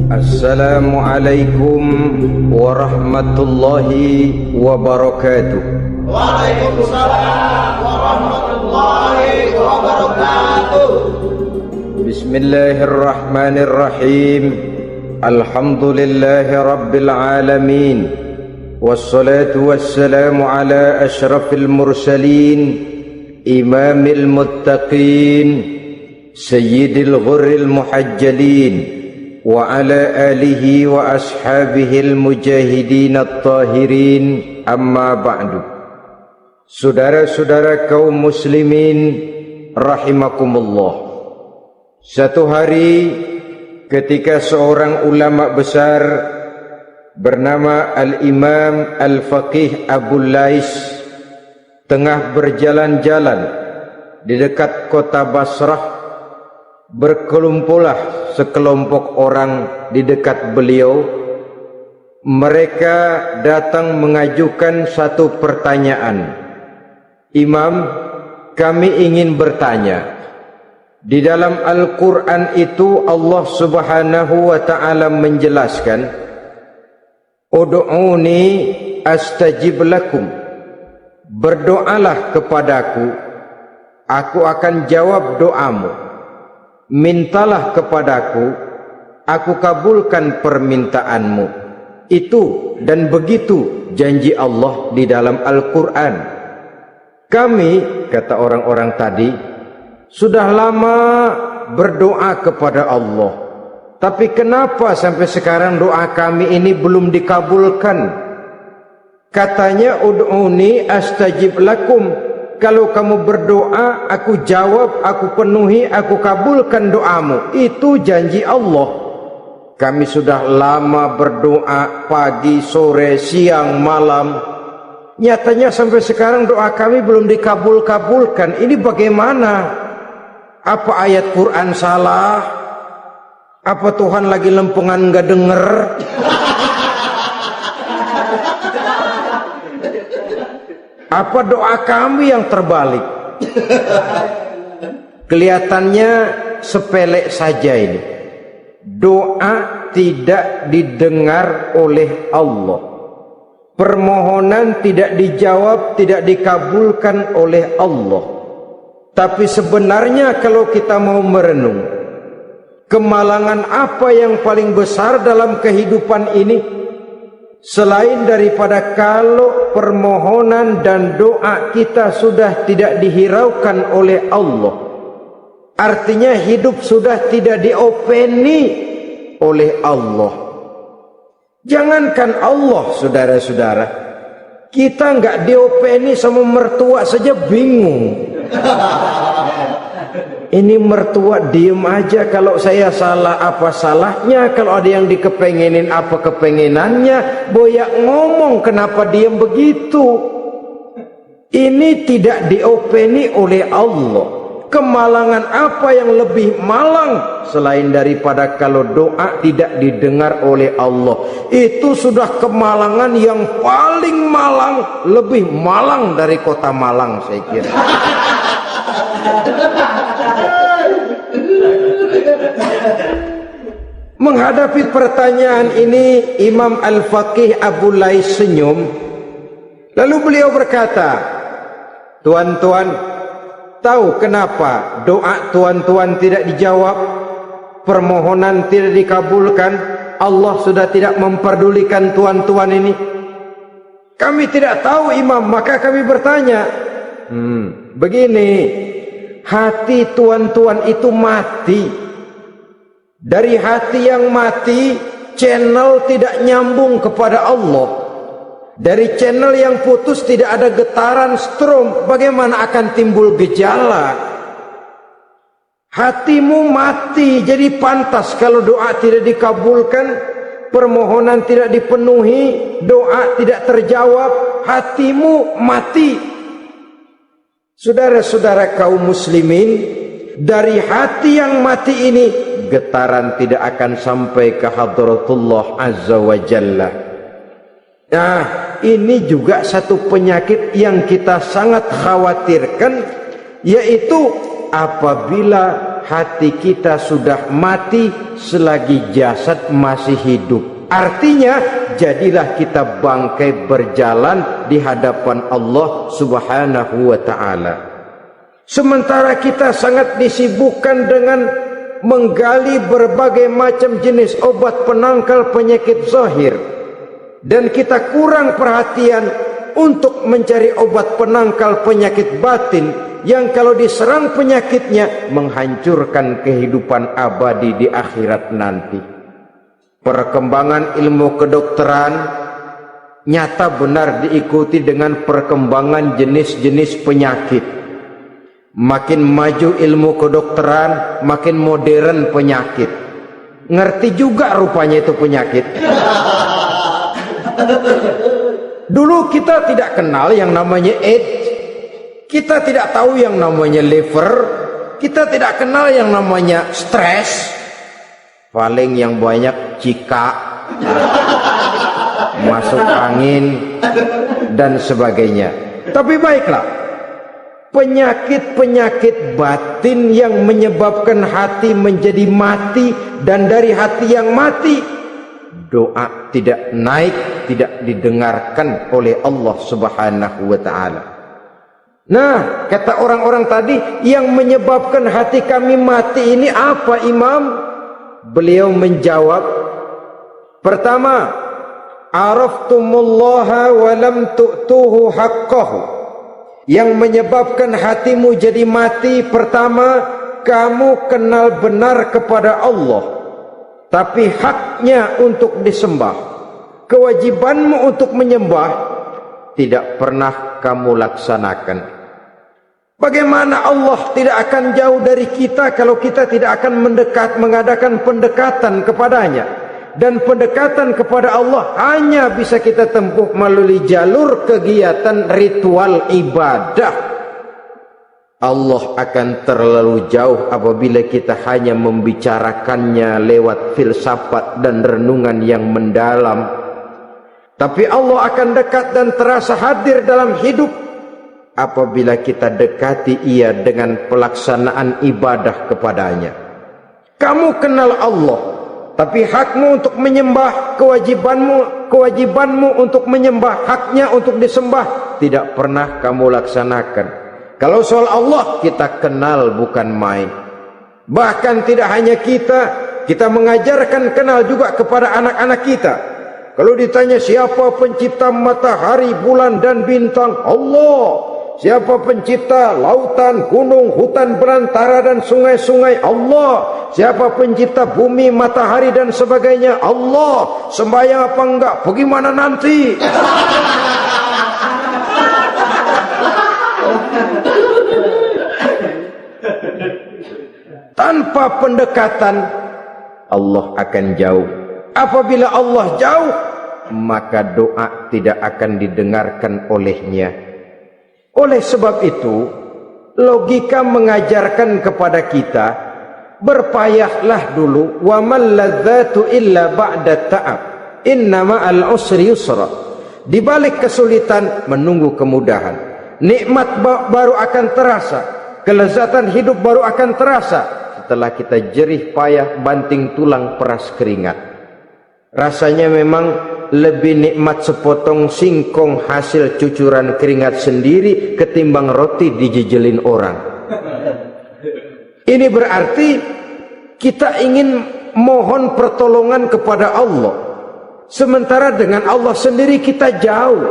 Assalamualaikum warahmatullahi wabarakatuh. Waalaikumsalam warahmatullahi wabarakatuh. Bismillahirrahmanirrahim. Alhamdulillahi rabbil alamin. Wassalatu wassalamu ala ashrafil mursalin, imamil muttaqin, sayyidil ghurril muhajjalin, wa ala alihi wa ashabihil mujahidin at-tahirin, amma ba'du. Saudara-saudara kaum muslimin rahimakumullah, satu hari ketika seorang ulama besar bernama Al-Imam Al-Faqih Abu Lais tengah berjalan-jalan di dekat kota Basrah, berkelumpulah sekelompok orang di dekat beliau. Mereka datang mengajukan satu pertanyaan. Imam, kami ingin bertanya. Di dalam Al-Quran itu Allah Subhanahu wa ta'ala menjelaskan, Ud'uni astajib lakum. Berdoalah kepadaku, aku akan jawab doamu. Mintalah kepadaku, aku kabulkan permintaanmu. Itu dan begitu janji Allah di dalam Al-Quran. Kami, kata orang-orang tadi, sudah lama berdoa kepada Allah, tapi kenapa sampai sekarang doa kami ini belum dikabulkan? Katanya, Ud'uni astajib lakum. Kalau kamu berdoa, aku jawab, aku penuhi, aku kabulkan doamu. Itu janji Allah. Kami sudah lama berdoa pagi, sore, siang, malam. Nyatanya sampai sekarang doa kami belum dikabul-kabulkan. Ini bagaimana? Apa ayat Quran salah? Apa Tuhan lagi lempengan nggak denger? Apa doa kami yang terbalik? Kelihatannya sepele saja ini. Doa tidak didengar oleh Allah. Permohonan tidak dijawab, tidak dikabulkan oleh Allah. Tapi sebenarnya kalau kita mau merenung, kemalangan apa yang paling besar dalam kehidupan ini? Selain daripada kalau permohonan dan doa kita sudah tidak dihiraukan oleh Allah, artinya hidup sudah tidak diopeni oleh Allah. Jangankan Allah, saudara-saudara, kita nggak diopeni sama mertua saja bingung. Ini mertua diem aja, kalau saya salah apa salahnya, kalau ada yang dikepengenin apa kepengenannya, boyak ngomong kenapa diem begitu. Ini tidak diopeni oleh Allah. Kemalangan apa yang lebih malang selain daripada kalau doa tidak didengar oleh Allah? Itu sudah kemalangan yang paling malang, lebih malang dari kota Malang saya kira. Menghadapi pertanyaan ini, Imam Al-Faqih Abu Lais senyum. Lalu beliau berkata, tuan-tuan, tahu kenapa doa tuan-tuan tidak dijawab, permohonan tidak dikabulkan? Allah sudah tidak memperdulikan tuan-tuan ini. Kami tidak tahu, Imam, maka kami bertanya. Begini, hati tuan-tuan itu mati. Dari hati yang mati, channel tidak nyambung kepada Allah. Dari channel yang putus tidak ada getaran strom, bagaimana akan timbul gejala? Hatimu mati, jadi pantas kalau doa tidak dikabulkan, permohonan tidak dipenuhi, doa tidak terjawab, hatimu mati. Saudara-saudara kaum muslimin, dari hati yang mati ini, getaran tidak akan sampai ke hadratullah azza wa jalla. Nah, ini juga satu penyakit yang kita sangat khawatirkan, yaitu apabila hati kita sudah mati selagi jasad masih hidup. Artinya, jadilah kita bangkai berjalan di hadapan Allah Subhanahu wa ta'ala. Sementara kita sangat disibukkan dengan menggali berbagai macam jenis obat penangkal penyakit zahir, dan kita kurang perhatian untuk mencari obat penangkal penyakit batin yang kalau diserang penyakitnya menghancurkan kehidupan abadi di akhirat nanti. Perkembangan ilmu kedokteran nyata benar diikuti dengan perkembangan jenis-jenis penyakit. Makin maju ilmu kedokteran, makin modern penyakit. Ngerti juga rupanya itu penyakit. Dulu kita tidak kenal yang namanya AIDS. Kita tidak tahu yang namanya liver. Kita tidak kenal yang namanya stres. Paling yang banyak cika, masuk angin, dan sebagainya. Tapi baiklah, penyakit-penyakit batin yang menyebabkan hati menjadi mati, dan dari hati yang mati, doa tidak naik, tidak didengarkan oleh Allah Subhanahu wa ta'ala. Nah, kata orang-orang tadi, yang menyebabkan hati kami mati ini apa, Imam? Beliau menjawab, pertama, araftumullaha wa lam tu'tuhu haqqahu. Yang menyebabkan hatimu jadi mati, pertama, kamu kenal benar kepada Allah, tapi haknya untuk disembah, kewajibanmu untuk menyembah, tidak pernah kamu laksanakan. Bagaimana Allah tidak akan jauh dari kita kalau kita tidak akan mengadakan pendekatan kepadanya? Dan pendekatan kepada Allah hanya bisa kita tempuh melalui jalur kegiatan ritual ibadah. Allah akan terlalu jauh apabila kita hanya membicarakannya lewat filsafat dan renungan yang mendalam. Tapi Allah akan dekat dan terasa hadir dalam hidup apabila kita dekati ia dengan pelaksanaan ibadah kepadanya. Kamu kenal Allah, tapi hakmu untuk menyembah, kewajibanmu untuk menyembah, haknya untuk disembah, tidak pernah kamu laksanakan. Kalau soal Allah kita kenal bukan main. Bahkan tidak hanya kita mengajarkan kenal juga kepada anak-anak kita. Kalau ditanya siapa pencipta matahari, bulan dan bintang? Allah. Siapa pencipta lautan, gunung, hutan belantara dan sungai-sungai? Allah. Siapa pencipta bumi, matahari dan sebagainya? Allah. Sembahyang apa enggak? Bagaimana nanti? Tanpa pendekatan, Allah akan jauh. Apabila Allah jauh, maka doa tidak akan didengarkan olehnya. Oleh sebab itu, logika mengajarkan kepada kita, berpayahlah dulu. Wa mal ladzatu illa ba'da ta'ab. Innama al-usri yusra. Di balik kesulitan menunggu kemudahan. Nikmat baru akan terasa, kelezatan hidup baru akan terasa setelah kita jerih payah banting tulang peras keringat. Rasanya memang lebih nikmat sepotong singkong hasil cucuran keringat sendiri ketimbang roti dijejelin orang. Ini berarti kita ingin mohon pertolongan kepada Allah, sementara dengan Allah sendiri kita jauh.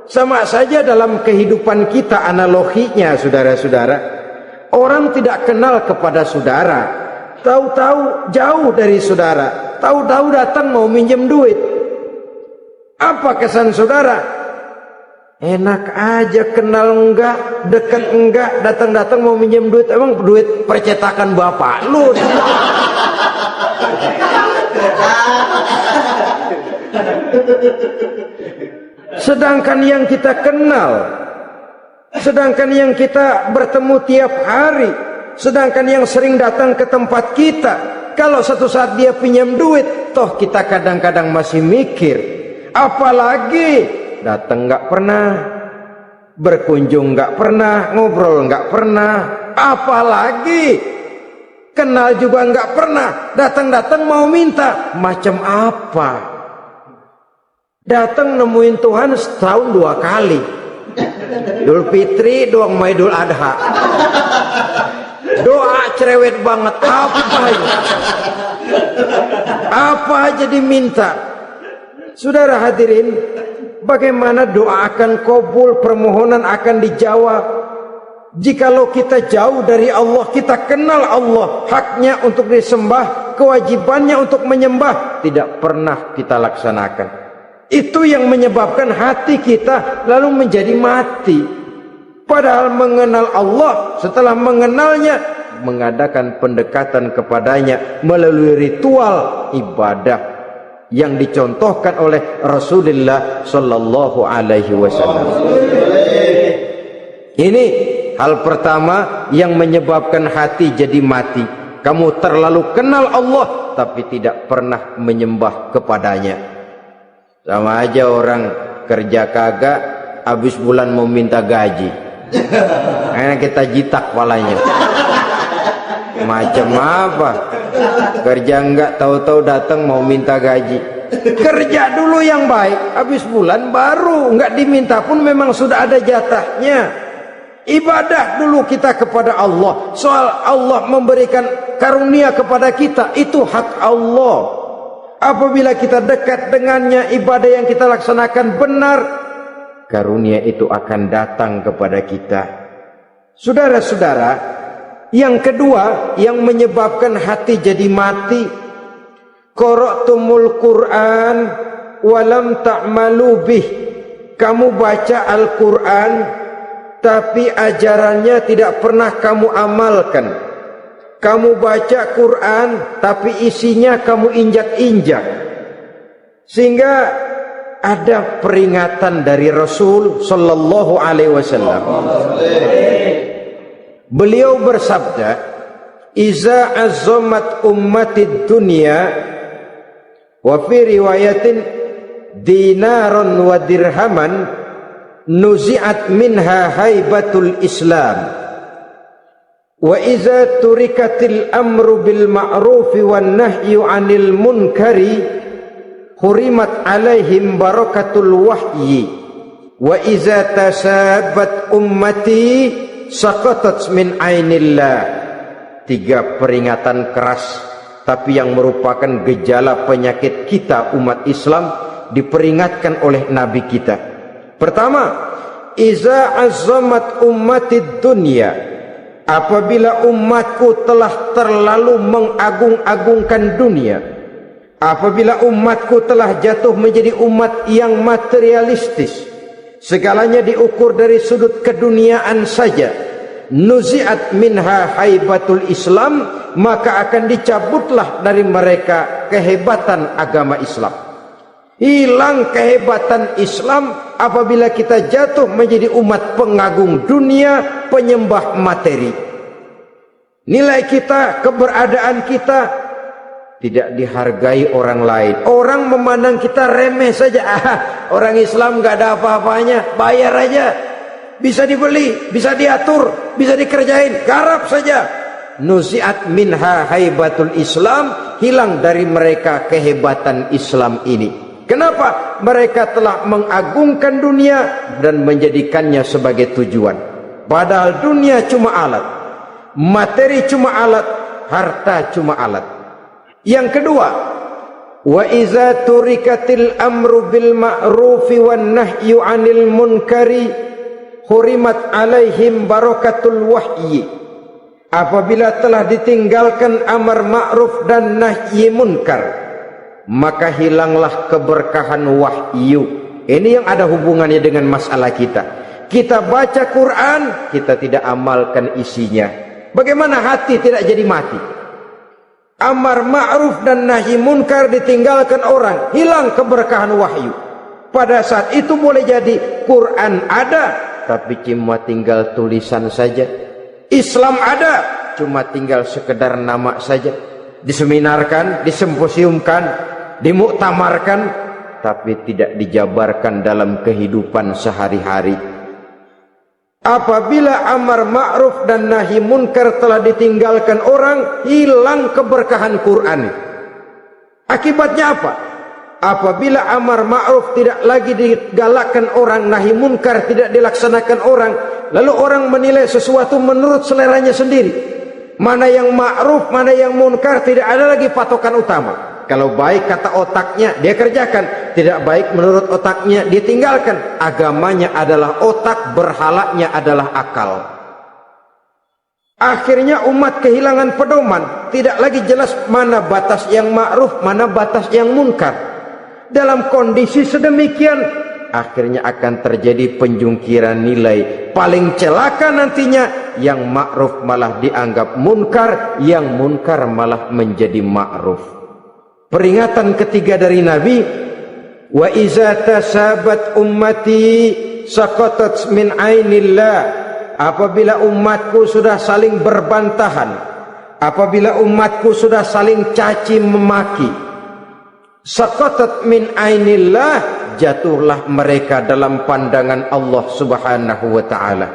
Sama saja dalam kehidupan kita analoginya, saudara-saudara. Orang tidak kenal kepada saudara, tahu-tahu jauh dari saudara, tahu-tahu datang mau minjem duit. Apa kesan saudara? Enak aja, kenal enggak, dekat enggak, datang-datang mau minjem duit. Emang duit percetakan bapak lu? Sedangkan yang kita kenal, sedangkan yang kita bertemu tiap hari, sedangkan yang sering datang ke tempat kita, kalau satu saat dia pinjam duit, toh kita kadang-kadang masih mikir. Apalagi datang nggak pernah, berkunjung nggak pernah, ngobrol nggak pernah. Apalagi Kenal juga nggak pernah. Datang-datang mau minta. Macam apa? Datang nemuin Tuhan setahun 2 kali. Idul Fitri, doang sama Idul Adha. Doa cerewet banget. Apa aja diminta. Saudara hadirin, bagaimana doa akan kabul, permohonan akan dijawab? Jikalau kita jauh dari Allah, kita kenal Allah, haknya untuk disembah, kewajibannya untuk menyembah, tidak pernah kita laksanakan. Itu yang menyebabkan hati kita lalu menjadi mati. Padahal mengenal Allah, setelah mengenalnya, mengadakan pendekatan kepadanya melalui ritual ibadah yang dicontohkan oleh Rasulullah sallallahu alaihi wasallam. Ini hal pertama yang menyebabkan hati jadi mati. Kamu terlalu kenal Allah tapi tidak pernah menyembah kepadanya. Sama aja orang kerja kagak, habis bulan mau minta gaji. Karena kita jitak palanya. Macam apa? Kerja enggak, tahu-tahu datang mau minta gaji. Kerja dulu yang baik, habis bulan baru enggak diminta pun memang sudah ada jatahnya. Ibadah dulu kita kepada Allah. Soal Allah memberikan karunia kepada kita, itu hak Allah. Apabila kita dekat dengannya, ibadah yang kita laksanakan benar, karunia itu akan datang kepada kita. Saudara-saudara, yang kedua yang menyebabkan hati jadi mati, qara'tumul Qur'an walam ta'malu bih. Kamu baca Al-Qur'an tapi ajarannya tidak pernah kamu amalkan. Kamu baca Quran tapi isinya kamu injak-injak. Sehingga ada peringatan dari Rasul sallallahu alaihi wasallam. Beliau bersabda, "Iza azzamat ummatid dunya wa fi riwayatin dinaron wa dirhaman nuzi'at minha haibatul Islam. Wa iza turikatil amru bil ma'rufi wan nahyu 'anil munkari hurimat 'alaihim barakatul wahyi. Wa iza tasabat ummati saqatat min 'ainillah." 3 peringatan keras tapi yang merupakan gejala penyakit kita umat Islam diperingatkan oleh Nabi kita. Pertama, iza azzamat ummatid dunya. Apabila umatku telah terlalu mengagung-agungkan dunia, apabila umatku telah jatuh menjadi umat yang materialistis, segalanya diukur dari sudut keduniaan saja, nuzi'at minha haibatul Islam, maka akan dicabutlah dari mereka kehebatan agama Islam. Hilang kehebatan Islam apabila kita jatuh menjadi umat pengagung dunia, penyembah materi. Nilai kita, keberadaan kita tidak dihargai orang lain. Orang memandang kita remeh saja. Orang Islam gak ada apa-apanya, bayar aja. Bisa dibeli, bisa diatur, bisa dikerjain, garap saja. Nuzi'at minha haibatul Islam, hilang dari mereka kehebatan Islam ini. Kenapa? Mereka telah mengagungkan dunia dan menjadikannya sebagai tujuan. Padahal dunia cuma alat, materi cuma alat, harta cuma alat. Yang kedua, wa iza turikatil amru bil ma'rufi wan nahyu 'anil munkari hurimat 'alaihim barakatul wahyi. Apabila telah ditinggalkan amar ma'ruf dan nahi munkar, maka hilanglah keberkahan wahyu. Ini yang ada hubungannya dengan masalah kita. Kita baca Quran, kita tidak amalkan isinya. Bagaimana hati tidak jadi mati? Amar ma'ruf dan nahi munkar ditinggalkan orang, hilang keberkahan wahyu. Pada saat itu boleh jadi Quran ada, tapi cuma tinggal tulisan saja. Islam ada, cuma tinggal sekedar nama saja. Diseminarkan, disimposiumkan, dimuktamarkan, tapi tidak dijabarkan dalam kehidupan sehari-hari. Apabila amar ma'ruf dan nahi munkar telah ditinggalkan orang, hilang keberkahan Quran. Akibatnya apa? Apabila amar ma'ruf tidak lagi digalakkan orang, nahi munkar tidak dilaksanakan orang, lalu orang menilai sesuatu menurut seleranya sendiri. Mana yang ma'ruf, mana yang munkar, tidak ada lagi patokan utama. Kalau baik kata otaknya, dia kerjakan. Tidak baik menurut otaknya, dia tinggalkan. Agamanya adalah otak, berhalanya adalah akal. Akhirnya umat kehilangan pedoman. Tidak lagi jelas mana batas yang ma'ruf, mana batas yang munkar. Dalam kondisi sedemikian, akhirnya akan terjadi penjungkiran nilai. Paling celaka nantinya, yang ma'ruf malah dianggap munkar, yang munkar malah menjadi ma'ruf. Peringatan ketiga dari Nabi, wa iza tasabat ummati saqatat min ainillah. Apabila umatku sudah saling berbantahan, apabila umatku sudah saling caci memaki, saqatat min ainillah, jatuhlah mereka dalam pandangan Allah Subhanahu wa taala.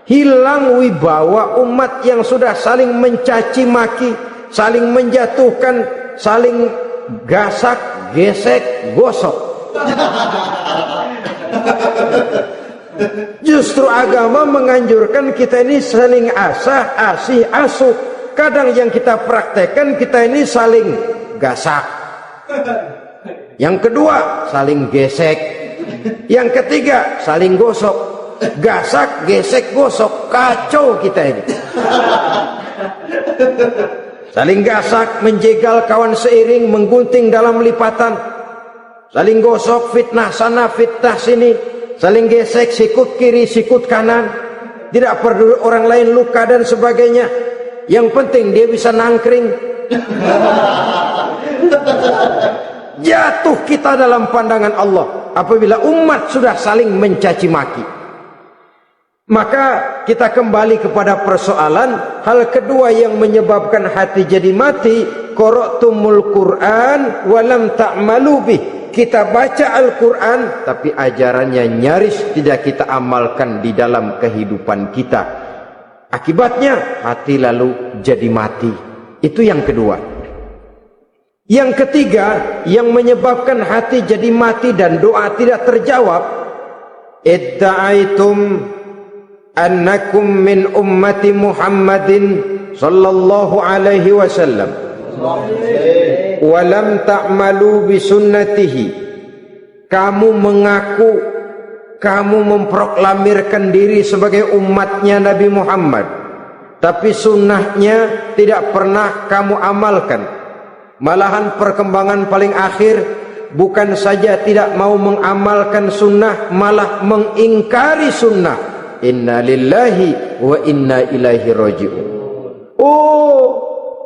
Hilang wibawa umat yang sudah saling mencaci maki, saling menjatuhkan, saling gasak, gesek, gosok. Justru agama menganjurkan kita ini saling asah, asih, asuh. Kadang yang kita praktekkan, kita ini saling gasak. Yang kedua, saling gesek. Yang ketiga, saling gosok. Gasak, gesek, gosok. Kacau kita ini. Saling gasak, menjegal kawan seiring, menggunting dalam lipatan. Saling gosok, fitnah sana, fitnah sini. Saling gesek, sikut kiri, sikut kanan. Tidak peduli orang lain luka dan sebagainya. Yang penting dia bisa nangkring. Jatuh kita dalam pandangan Allah apabila umat sudah saling mencaci maki. Maka kita kembali kepada persoalan hal kedua yang menyebabkan hati jadi mati, qara'tumul Qur'an walam ta'malu bih. Kita baca Al-Qur'an tapi ajarannya nyaris tidak kita amalkan di dalam kehidupan kita. Akibatnya hati lalu jadi mati. Itu yang kedua. Yang ketiga yang menyebabkan hati jadi mati dan doa tidak terjawab, idda'aitum annakum min ummati Muhammadin sallallahu alaihi wasallam wa lam ta'malu bi sunnatihi. Kamu mengaku, kamu memproklamirkan diri sebagai umatnya Nabi Muhammad, tapi sunnahnya tidak pernah kamu amalkan. Malahan perkembangan paling akhir bukan saja tidak mau mengamalkan sunnah, malah mengingkari sunnah. Inna lillahi wa inna ilaihi raji'un. Oh,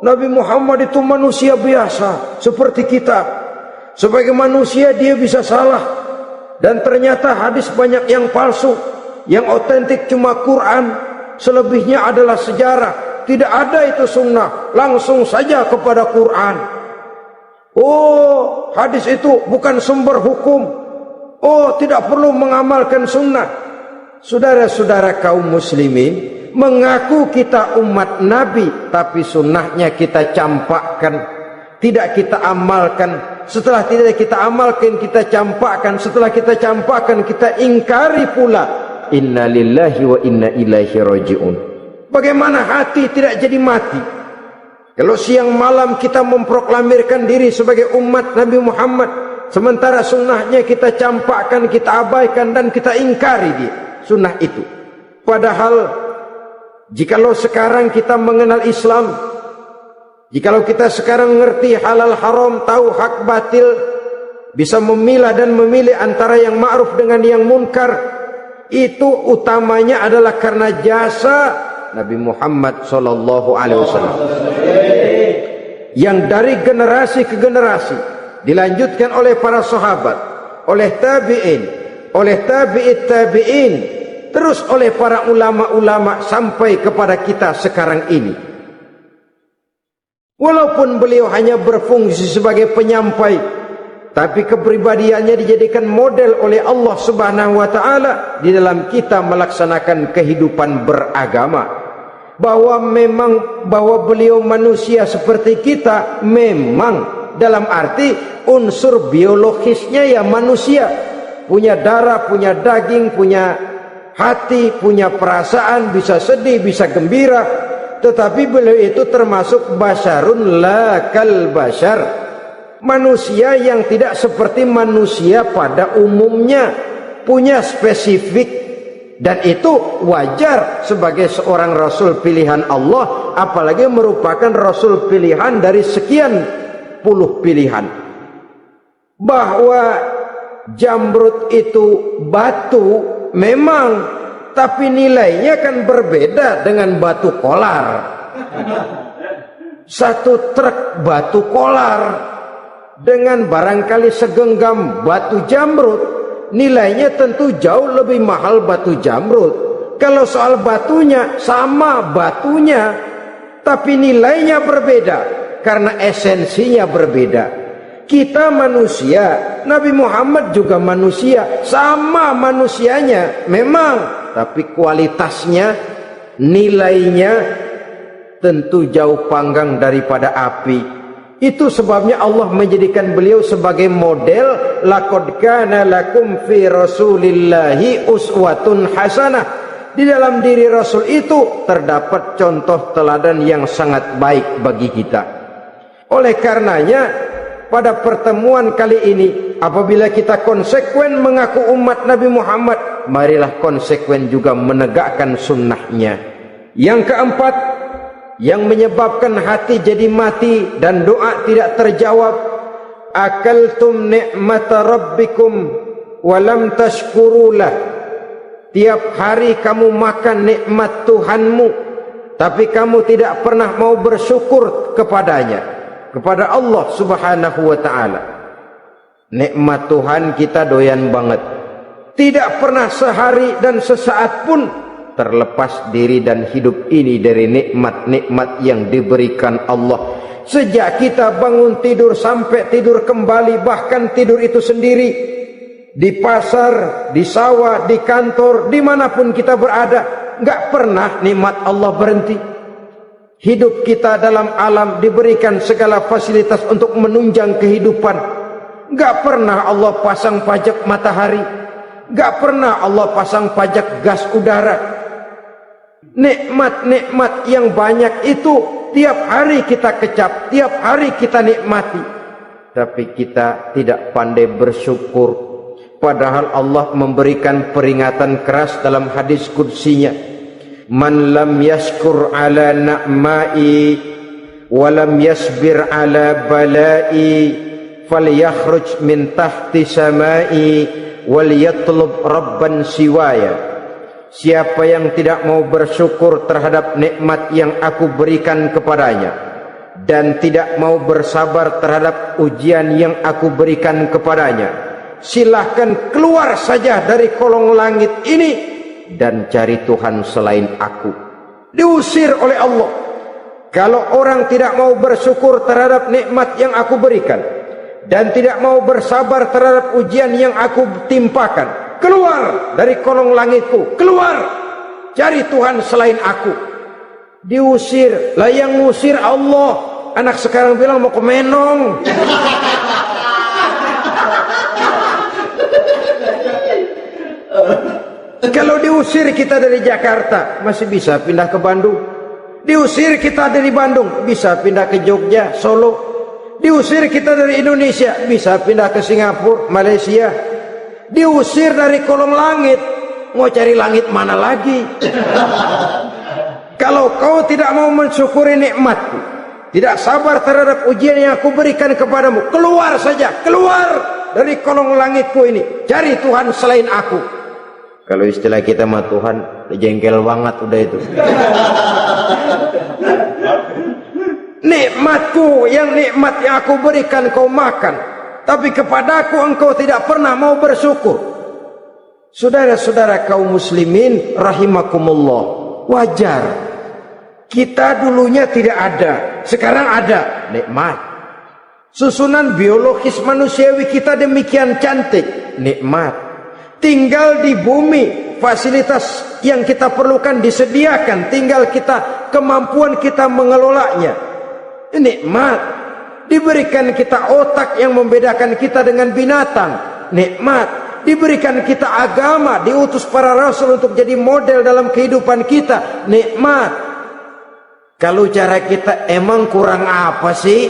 Nabi Muhammad itu manusia biasa seperti kita. Sebagai manusia dia bisa salah. Dan ternyata hadis banyak yang palsu. Yang otentik cuma Quran. Selebihnya adalah sejarah. Tidak ada itu sunnah. Langsung saja kepada Quran. Oh, hadis itu bukan sumber hukum. Oh, tidak perlu mengamalkan sunnah. Saudara-saudara kaum muslimin, mengaku kita umat Nabi, tapi sunnahnya kita campakkan, tidak kita amalkan. Setelah tidak kita amalkan, kita campakkan. Setelah kita campakkan, kita ingkari pula. Inna lillahi wa inna ilaihi raji'un. Bagaimana hati tidak jadi mati? Kalau siang malam kita memproklamirkan diri sebagai umat Nabi Muhammad, sementara sunnahnya kita campakkan, kita abaikan, dan kita ingkari dia sunnah itu. Padahal jikalau sekarang kita mengenal Islam, jikalau kita sekarang mengerti halal haram, tahu hak batil, bisa memilah dan memilih antara yang ma'ruf dengan yang munkar, itu utamanya adalah karena jasa Nabi Muhammad sallallahu alaihi wasallam yang dari generasi ke generasi dilanjutkan oleh para sahabat, oleh tabi'in, oleh tabi'it tabi'in, terus oleh para ulama-ulama sampai kepada kita sekarang ini. Walaupun beliau hanya berfungsi sebagai penyampai, tapi kepribadiannya dijadikan model oleh Allah Subhanahu wa taala di dalam kita melaksanakan kehidupan beragama. Bahwa beliau manusia seperti kita, memang dalam arti unsur biologisnya ya manusia, punya darah, punya daging, punya hati, punya perasaan, bisa sedih, bisa gembira, tetapi beliau itu termasuk basyarun la kal basyar, manusia yang tidak seperti manusia pada umumnya, punya spesifik. Dan itu wajar sebagai seorang Rasul pilihan Allah, apalagi merupakan Rasul pilihan dari sekian puluh pilihan. Bahwa jamrud itu batu memang, tapi nilainya kan berbeda dengan batu kolar. Satu truk batu kolar dengan barangkali segenggam batu jamrud, nilainya tentu jauh lebih mahal batu jamrud. Kalau soal batunya, sama batunya, tapi nilainya berbeda karena esensinya berbeda. Kita manusia, Nabi Muhammad juga manusia, sama manusianya memang, tapi kualitasnya, nilainya tentu jauh panggang daripada api. Itu sebabnya Allah menjadikan beliau sebagai model. Laqad kana lakum fi rasulillahi uswatun hasanah. Di dalam diri Rasul itu terdapat contoh teladan yang sangat baik bagi kita. Oleh karenanya pada pertemuan kali ini, apabila kita konsekuen mengaku umat Nabi Muhammad, marilah konsekuen juga menegakkan sunnahnya. Yang keempat, yang menyebabkan hati jadi mati dan doa tidak terjawab, akaltum ni'mata rabbikum walam tashkurulah. Tiap hari kamu makan nikmat Tuhanmu, tapi kamu tidak pernah mau bersyukur kepadanya, kepada Allah Subhanahu wa ta'ala. Nikmat Tuhan kita doyan banget, tidak pernah sehari dan sesaat pun terlepas diri dan hidup ini dari nikmat-nikmat yang diberikan Allah. Sejak kita bangun tidur sampai tidur kembali, bahkan tidur itu sendiri, di pasar, di sawah, di kantor, dimanapun kita berada, nggak pernah nikmat Allah berhenti. Hidup kita dalam alam diberikan segala fasilitas untuk menunjang kehidupan. Nggak pernah Allah pasang pajak matahari, nggak pernah Allah pasang pajak gas udara. Nikmat-nikmat yang banyak itu tiap hari kita kecap, tiap hari kita nikmati, tapi kita tidak pandai bersyukur. Padahal Allah memberikan peringatan keras dalam hadis qudsinya, man lam yashkur ala na'mai wa lam yasbir ala balai falyakhruj min tahti samai wal yatlub rabban siwaya. Siapa yang tidak mau bersyukur terhadap nikmat yang aku berikan kepadanya dan tidak mau bersabar terhadap ujian yang aku berikan kepadanya, silahkan keluar saja dari kolong langit ini dan cari Tuhan selain aku. Diusir oleh Allah. Kalau orang tidak mau bersyukur terhadap nikmat yang aku berikan dan tidak mau bersabar terhadap ujian yang aku timpakan, keluar dari kolong langitku, keluar, cari Tuhan selain aku. Diusir. Lah yang ngusir Allah. Anak sekarang bilang mau ke Menong. Kalau diusir kita dari Jakarta, masih bisa pindah ke Bandung. Diusir kita dari Bandung, bisa pindah ke Jogja, Solo. Diusir kita dari Indonesia, bisa pindah ke Singapura, Malaysia. Diusir dari kolong langit, mau cari langit mana lagi? Kalau kau tidak mau mensyukuri nikmatku, tidak sabar terhadap ujian yang aku berikan kepadamu, keluar saja, keluar dari kolong langitku ini, cari Tuhan selain aku. Kalau istilah kita mah Tuhan jengkel banget udah itu. Nikmatku, yang nikmat yang aku berikan kau makan, tapi kepadaku engkau tidak pernah mau bersyukur. Saudara-saudara kaum muslimin rahimakumullah, wajar. Kita dulunya tidak ada, sekarang ada nikmat. Susunan biologis manusiawi kita demikian cantik, nikmat. Tinggal di bumi, fasilitas yang kita perlukan disediakan, tinggal kemampuan kita mengelolanya. Nikmat. Diberikan kita otak yang membedakan kita dengan binatang, nikmat. Diberikan kita agama, diutus para rasul untuk jadi model dalam kehidupan kita, nikmat. Kalau cara kita emang kurang apa sih?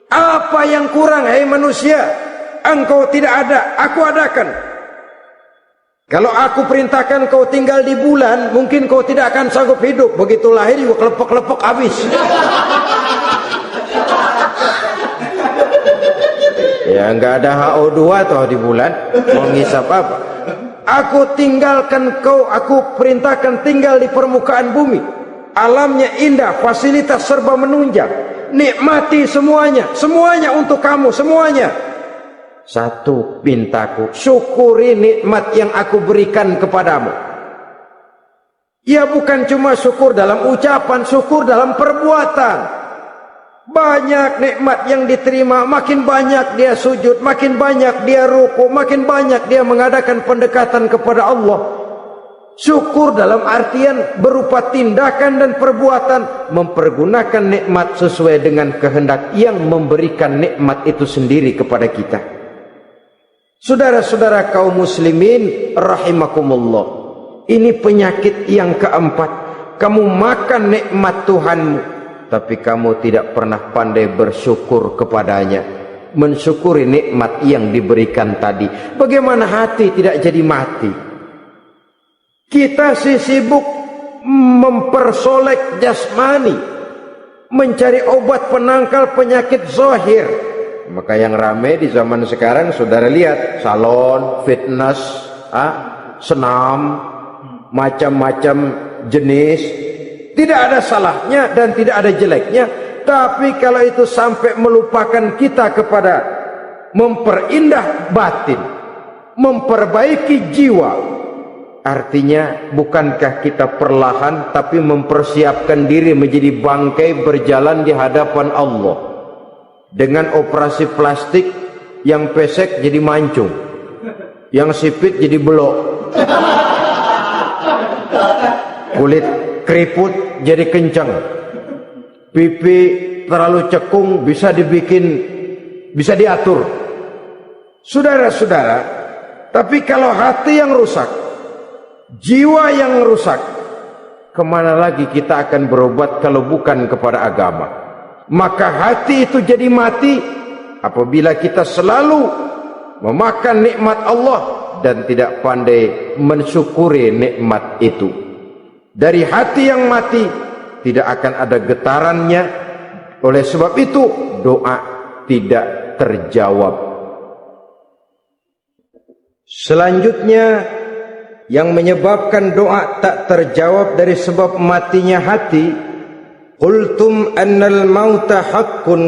Apa yang kurang, hai manusia? Engkau tidak ada, aku adakan. Kalau aku perintahkan kau tinggal di bulan, mungkin kau tidak akan sanggup hidup. Begitu lahir juga kelepek-kelepek habis. Ya enggak ada HO2 toh di bulan, mau ngisap apa? Aku tinggalkan kau, aku perintahkan tinggal di permukaan bumi. Alamnya indah, fasilitas serba menunjang. Nikmati semuanya, semuanya untuk kamu, semuanya. Satu pintaku, syukuri nikmat yang aku berikan kepadamu. Ya bukan cuma syukur dalam ucapan, syukur dalam perbuatan. Banyak nikmat yang diterima, makin banyak dia sujud, makin banyak dia ruku, makin banyak dia mengadakan pendekatan kepada Allah. Syukur dalam artian berupa tindakan dan perbuatan, mempergunakan nikmat sesuai dengan kehendak yang memberikan nikmat itu sendiri kepada kita. Saudara-saudara kaum muslimin rahimakumullah, ini penyakit yang keempat. Kamu makan nikmat Tuhanmu, tapi kamu tidak pernah pandai bersyukur kepadanya, mensyukuri nikmat yang diberikan tadi. Bagaimana hati tidak jadi mati? Kita sibuk mempersolek jasmani, mencari obat penangkal penyakit zahir. Maka yang ramai di zaman sekarang, saudara lihat, salon, fitness, senam, macam-macam jenis. Tidak ada salahnya dan tidak ada jeleknya. Tapi kalau itu sampai melupakan kita kepada memperindah batin, memperbaiki jiwa, artinya bukankah kita perlahan tapi mempersiapkan diri menjadi bangkai berjalan di hadapan Allah dengan operasi plastik, yang pesek jadi mancung, yang sipit jadi belok, kulit keriput jadi kencang, pipi terlalu cekung bisa diatur. Saudara-saudara, tapi kalau hati yang rusak, jiwa yang rusak, kemana lagi kita akan berobat kalau bukan kepada agama? Maka hati itu jadi mati apabila kita selalu memakan nikmat Allah dan tidak pandai mensyukuri nikmat itu. Dari hati yang mati tidak akan ada getarannya. Oleh sebab itu doa tidak terjawab. Selanjutnya, yang menyebabkan doa tak terjawab dari sebab matinya hati, qultum annal mauta haqqun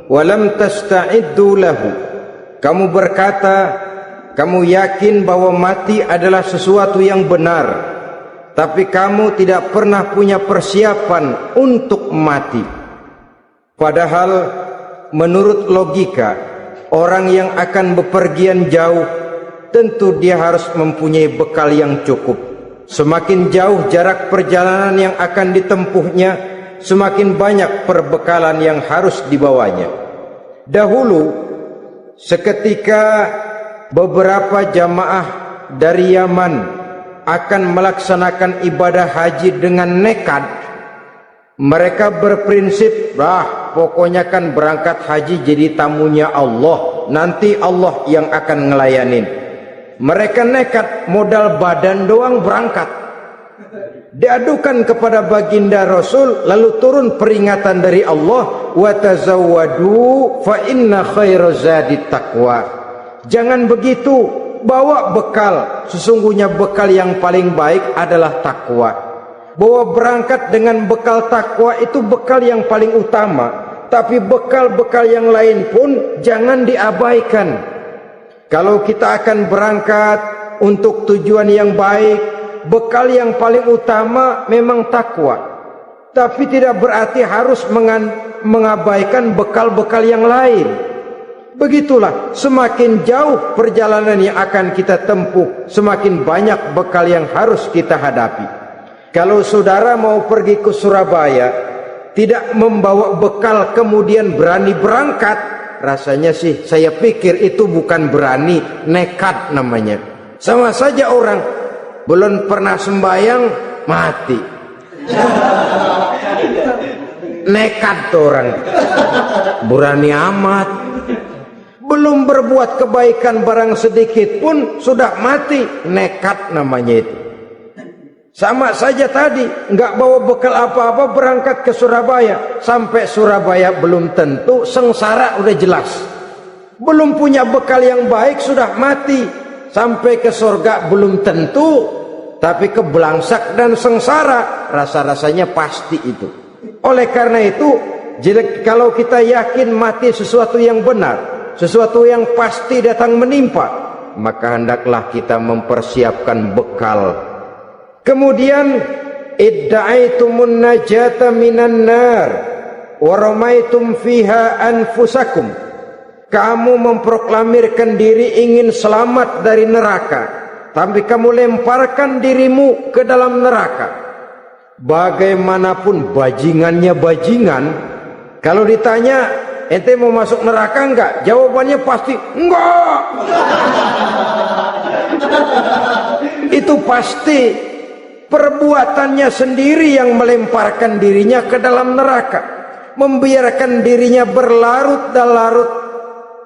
wa lam tasta'iddu lahu. Kamu berkata, kamu yakin bahwa mati adalah sesuatu yang benar, tapi kamu tidak pernah punya persiapan untuk mati. Padahal menurut logika, orang yang akan bepergian jauh tentu dia harus mempunyai bekal yang cukup. Semakin jauh jarak perjalanan yang akan ditempuhnya, semakin banyak perbekalan yang harus dibawanya. Dahulu, seketika beberapa jamaah dari Yaman akan melaksanakan ibadah haji dengan nekat, mereka berprinsip, pokoknya kan berangkat haji jadi tamunya Allah, nanti Allah yang akan ngelayanin. Mereka nekat, modal badan doang berangkat. Diadukan kepada baginda Rasul, lalu turun peringatan dari Allah, wa tazawwadu fa inna khairaz zadi taqwa. Jangan begitu, bawa bekal. Sesungguhnya bekal yang paling baik adalah takwa. Bawa berangkat dengan bekal takwa itu bekal yang paling utama. Tapi bekal-bekal yang lain pun jangan diabaikan. Kalau kita akan berangkat untuk tujuan yang baik, bekal yang paling utama memang takwa. Tapi tidak berarti harus mengabaikan bekal-bekal yang lain. Begitulah, semakin jauh perjalanan yang akan kita tempuh, semakin banyak bekal yang harus kita hadapi. Kalau saudara mau pergi ke Surabaya, tidak membawa bekal kemudian berani berangkat, rasanya sih saya pikir itu bukan berani, nekat namanya. Sama saja orang belum pernah sembahyang mati, nekat tuh orang, berani amat. Belum berbuat kebaikan barang sedikit pun sudah mati, nekat namanya itu. Sama saja tadi, nggak bawa bekal apa-apa berangkat ke Surabaya. Sampai Surabaya belum tentu, sengsara udah jelas. Belum punya bekal yang baik sudah mati. Sampai ke surga belum tentu, tapi kebelangsak dan sengsara rasa-rasanya pasti itu. Oleh karena itu, kalau kita yakin mati sesuatu yang benar, sesuatu yang pasti datang menimpa, maka hendaklah kita mempersiapkan bekal. Kemudian idda'aitumun najata minan nar wa ramaitum fiha anfusakum. Kamu memproklamirkan diri ingin selamat dari neraka, tapi kamu lemparkan dirimu ke dalam neraka. Bagaimanapun bajingannya bajingan, kalau ditanya ente mau masuk neraka enggak? Jawabannya pasti enggak. Itu pasti perbuatannya sendiri yang melemparkan dirinya ke dalam neraka, membiarkan dirinya berlarut-larut,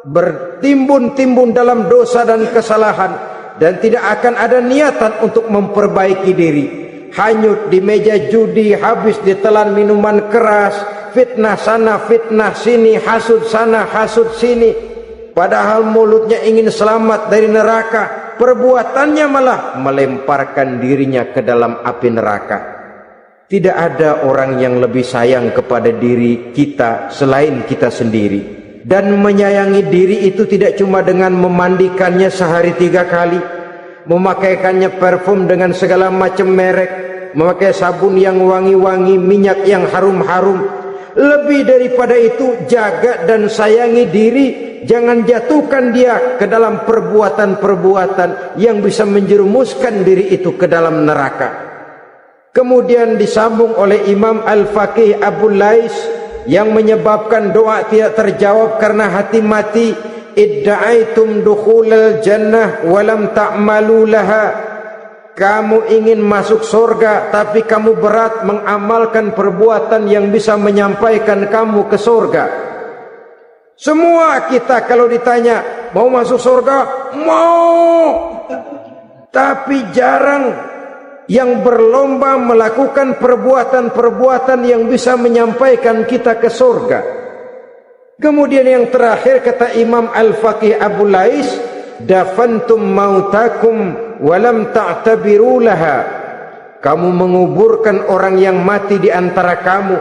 bertimbun-timbun dalam dosa dan kesalahan, dan tidak akan ada niatan untuk memperbaiki diri. Hanyut di meja judi, habis ditelan minuman keras, fitnah sana fitnah sini, hasud sana hasud sini, padahal mulutnya ingin selamat dari neraka, perbuatannya malah melemparkan dirinya ke dalam api neraka. Tidak ada orang yang lebih sayang kepada diri kita selain kita sendiri. Dan menyayangi diri itu tidak cuma dengan memandikannya sehari 3 kali, memakaikannya parfum dengan segala macam merek, memakai sabun yang wangi-wangi, minyak yang harum-harum. Lebih daripada itu, jaga dan sayangi diri. Jangan jatuhkan dia ke dalam perbuatan-perbuatan yang bisa menjerumuskan diri itu ke dalam neraka. Kemudian disambung oleh Imam Al-Faqih Abu Lais yang menyebabkan doa tidak terjawab karena hati mati. Idda'aitum dukhulal jannah walam ta'malu laha. Kamu ingin masuk surga, tapi kamu berat mengamalkan perbuatan yang bisa menyampaikan kamu ke surga. Semua kita kalau ditanya mau masuk surga, mau, tapi jarang yang berlomba melakukan perbuatan-perbuatan yang bisa menyampaikan kita ke surga. Kemudian yang terakhir kata Imam Al-Faqih Abu Lais, dafantum mautakum walam ta'tabiru laha. Kamu menguburkan orang yang mati di antara kamu,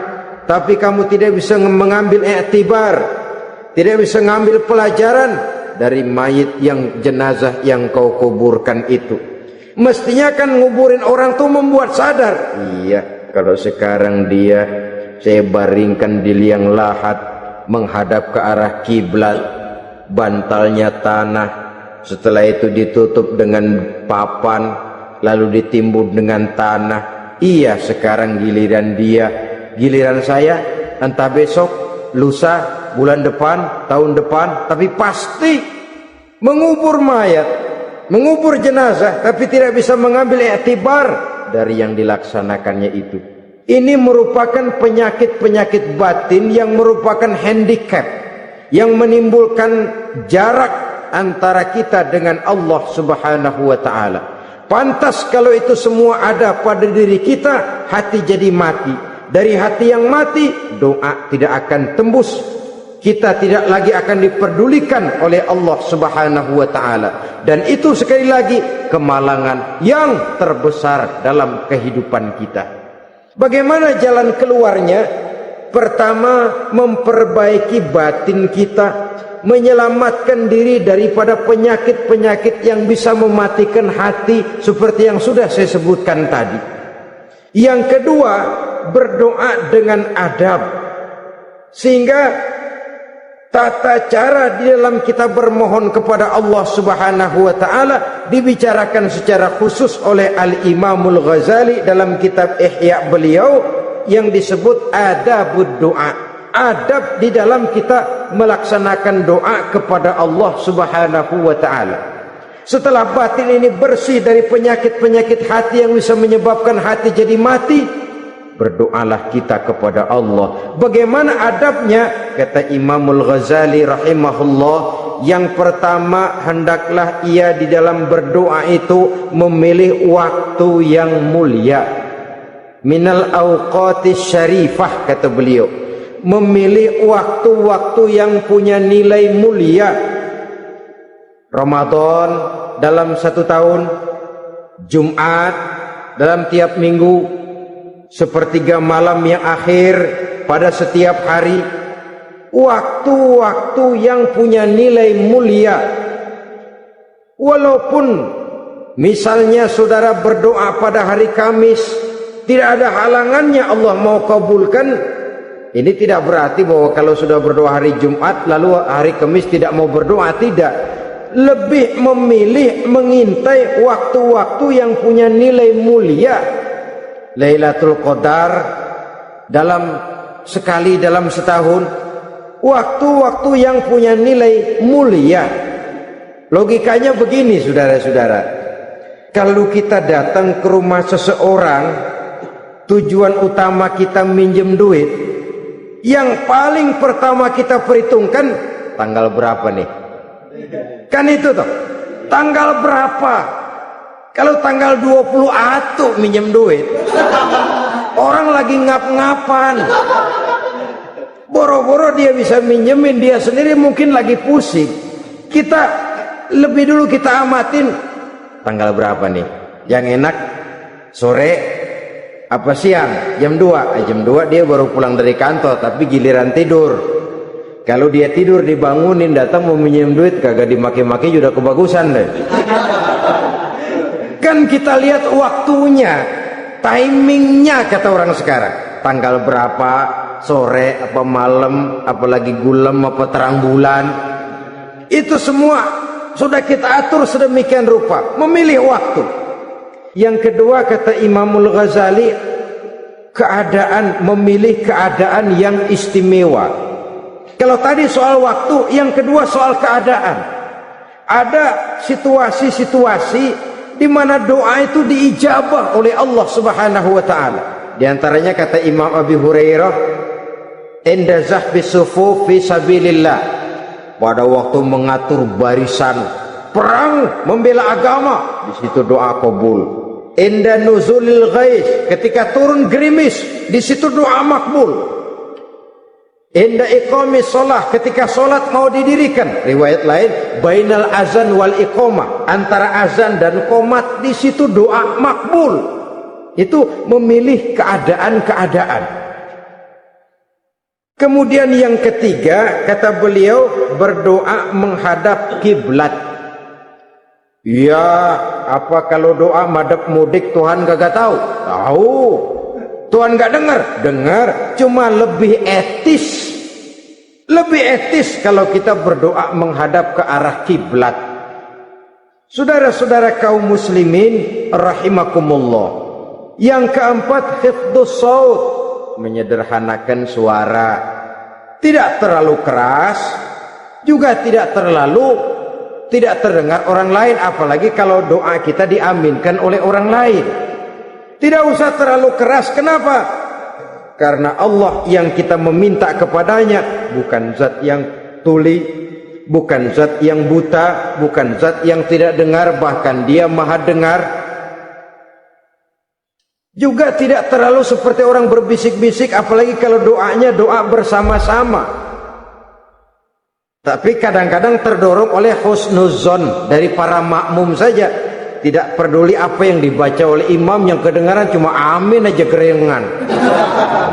tapi kamu tidak bisa mengambil iktibar, tidak bisa mengambil pelajaran dari mayit yang jenazah yang kau kuburkan itu. Mestinya kan nguburin orang tuh membuat sadar. Iya, kalau sekarang dia saya baringkan di liang lahat menghadap ke arah kiblat, bantalnya tanah, setelah itu ditutup dengan papan, lalu ditimbun dengan tanah. Iya, sekarang giliran dia, giliran saya, entah besok, lusa, bulan depan, tahun depan, tapi pasti mengubur mayat, mengubur jenazah, tapi tidak bisa mengambil iktibar dari yang dilaksanakannya itu. Ini merupakan penyakit-penyakit batin yang merupakan handicap, yang menimbulkan jarak antara kita dengan Allah Subhanahu wa ta'ala. Pantas kalau itu semua ada pada diri kita, hati jadi mati. Dari hati yang mati, doa tidak akan tembus. Kita tidak lagi akan diperdulikan oleh Allah Subhanahu wa ta'ala. Dan itu sekali lagi kemalangan yang terbesar dalam kehidupan kita. Bagaimana jalan keluarnya? Pertama, memperbaiki batin kita, menyelamatkan diri daripada penyakit-penyakit yang bisa mematikan hati seperti yang sudah saya sebutkan tadi. Yang kedua, berdoa dengan adab. Sehingga tata cara di dalam kita bermohon kepada Allah Subhanahu wa taala dibicarakan secara khusus oleh Al-Imamul Ghazali dalam kitab Ihya beliau yang disebut adabud doa. Adab di dalam kita melaksanakan doa kepada Allah Subhanahu wa taala. Setelah batin ini bersih dari penyakit-penyakit hati yang bisa menyebabkan hati jadi mati, berdoalah kita kepada Allah. Bagaimana adabnya? Kata Imamul Ghazali rahimahullah, yang pertama hendaklah ia di dalam berdoa itu memilih waktu yang mulia. Minal awqatis syarifah, kata beliau, memilih waktu-waktu yang punya nilai mulia. Ramadan dalam satu tahun, Jumat dalam tiap minggu, sepertiga malam yang akhir pada setiap hari. Waktu-waktu yang punya nilai mulia. Walaupun misalnya saudara berdoa pada hari Kamis, tidak ada halangannya Allah mau kabulkan. Ini tidak berarti bahwa kalau sudah berdoa hari Jumat lalu hari Kamis tidak mau berdoa, tidak. Lebih memilih mengintai waktu-waktu yang punya nilai mulia. Lailatul Qadar sekali dalam setahun, waktu-waktu yang punya nilai mulia. Logikanya begini, saudara-saudara, kalau kita datang ke rumah seseorang, tujuan utama kita minjem duit, yang paling pertama kita perhitungkan tanggal berapa nih, kan itu toh, tanggal berapa. Kalau tanggal 20 atuh minjem duit, orang lagi ngap-ngapan, boro-boro dia bisa minjemin, dia sendiri mungkin lagi pusing. Kita lebih dulu kita amatin tanggal berapa nih, yang enak sore apa siang, jam 2. Jam 2 dia baru pulang dari kantor, tapi giliran tidur. Kalau dia tidur dibangunin datang mau minjem duit, kagak dimaki-maki sudah kebagusan deh. Kan kita lihat waktunya, timingnya, kata orang sekarang, tanggal berapa, sore apa malam, apalagi gulem apa terang bulan, itu semua sudah kita atur sedemikian rupa, memilih waktu. Yang kedua, kata Imamul Ghazali, memilih keadaan yang istimewa. Kalau tadi soal waktu, yang kedua soal keadaan. Ada situasi-situasi di mana doa itu diijabah oleh Allah Subhanahu wa taala. Di antaranya kata Imam Abi Hurairah, "Inda zahbi sufuf fi sabilillah." Pada waktu mengatur barisan perang membela agama, di situ doa kabul. Inda nuzulil ghais, ketika turun gerimis, di situ doa makbul. Inda iqamis shalah, ketika salat mau didirikan, riwayat lain bainal azan wal iqamah, antara azan dan qomat, di situ doa makbul. Itu memilih keadaan-keadaan. Kemudian yang ketiga, kata beliau, berdoa menghadap kiblat. Ya, apa kalau doa madhab mudik Tuhan kagak tahu? Tahu. Tuhan gak dengar? Dengar, cuma lebih etis. Lebih etis kalau kita berdoa menghadap ke arah kiblat. Saudara-saudara kaum muslimin rahimakumullah. Yang keempat, hifdzus shaut, menyederhanakan suara. Tidak terlalu keras, juga tidak terdengar orang lain, apalagi kalau doa kita diaminkan oleh orang lain. Tidak usah terlalu keras. Kenapa? Karena Allah yang kita meminta kepadanya bukan zat yang tuli, bukan zat yang buta, bukan zat yang tidak dengar, bahkan dia maha dengar. Juga tidak terlalu seperti orang berbisik-bisik, apalagi kalau doanya doa bersama-sama. Tapi kadang-kadang terdorong oleh husnuzon dari para makmum saja. Tidak peduli apa yang dibaca oleh imam, yang kedengaran cuma amin aja kerengan.